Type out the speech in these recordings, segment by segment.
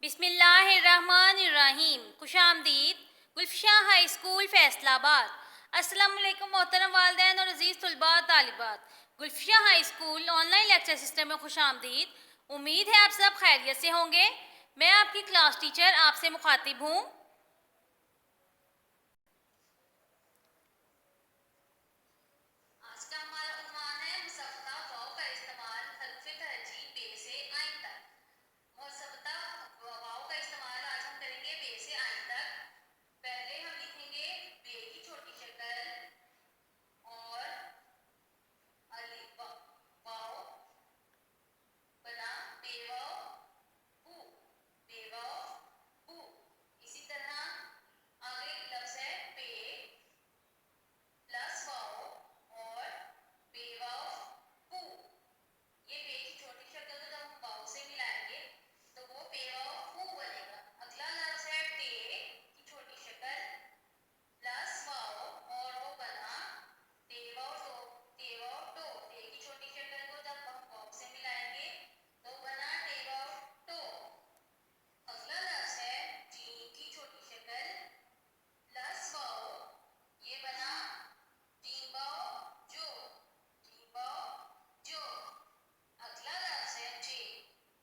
बिस्मिल्लाहिर्रहमानिर्रहीम। खुशामदीद Gulfia high school Faisalabad. अस्सलाम वालेकुम मोहतरम वालिदैन और अजीज़ तलबा तालिबात। Gulfia high school online lecture system में खुशामदीद। उम्मीद है आप सब खैरियत से होंगे। मैं आपकी क्लास टीचर आपसे मुखातिब हूँ। आज का हमारा उन्वान है मुसब्बता वाव का इस्तेमाल हर्फ़े तरजीह बे से आइन तक। मुसब्बता वाव का इस्तेमाल आज हम करेंगे बे से आइन तक। पहले हम लिखेंगे बे की छोटी शक्ल और अलिफ वाव बना बेवाव बू, बेवाव बू। इसी तरह आगे लफ्ज़ है पे प्लस वाव और बेवाव बू। ये पे की छोटी शक्ल को जब हम वाव से मिलाएंगे तो वो बेवाव बू बनेगा। अगला लफ्ज़ है पे की छोटी शक्ल प्लस वाव और वो बना तेवाव टो, तेवाव टो। ते की छोटी शक्ल को जब हम वाव से मिलाएंगे तो बना तेवाव टो। अगला लफ्ज़ है जीम की छोटी शक्ल प्लस वाव, ये बना जीम्बाओ जो, जीम्बाओ जो। अगला लफ्ज़ है जे,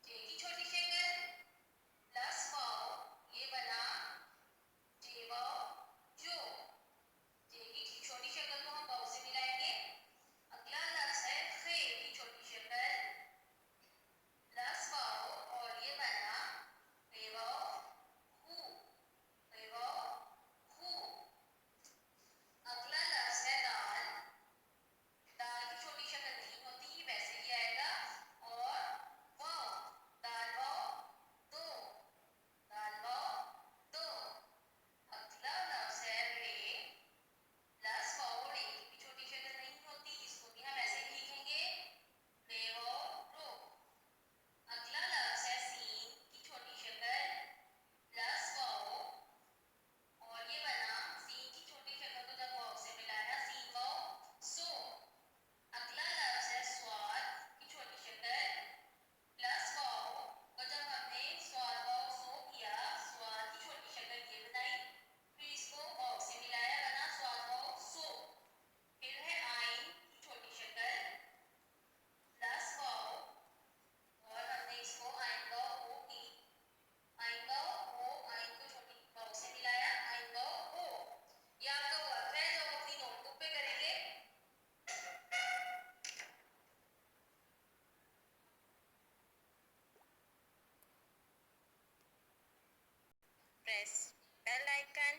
जे की छोटी शक्ल प्लस वाव, ये बना जेवाओ जो। जे की छोटी शक्ल को हम वाव से मिलाएंगे। अगला लफ्ज़ है खे की छोटी शक्ल प्लस वाव और ये बना बेवाव खू, बेवाव खू। अगला लफ्ज़ है दाल। दाल की छोटी शक्ल नहीं होती, वैसे ही आएगा। और वाव, दाल वाव दो, दाल वाव दो। अगला लफ्ज़ है रे प्लस वाव। रे की छोटी शक्ल नहीं होती, इसको भी हम ऐसे ही लिखेंगे रे वाव रो। अगला लफ्ज़ है सीन की छोटी शक्ल प्लस वाव और ये बना सीन की छोटी शक्ल को जब वाव से मिलाया सीन वाव सो। अगला लफ्ज़ है स्वाद की छोटी शक्ल प्लस वाव और जब हमने स्वाद वाव सो किया, स्वाद की छोटी शक्ल ये बनाई, फिर इसको वाव से मिलाया, बना स्वाद वाव सो। फिर है आइन की छोटी शक्ल प्लस वाव और हमने इसको आइन का ओ की, आइन का ओ, आइन को छोटी वाव से मिलाया, आइन का ओ। ये आपका वर्क है जो आप अपनी नोटबुक पे करेंगे। Press bell icon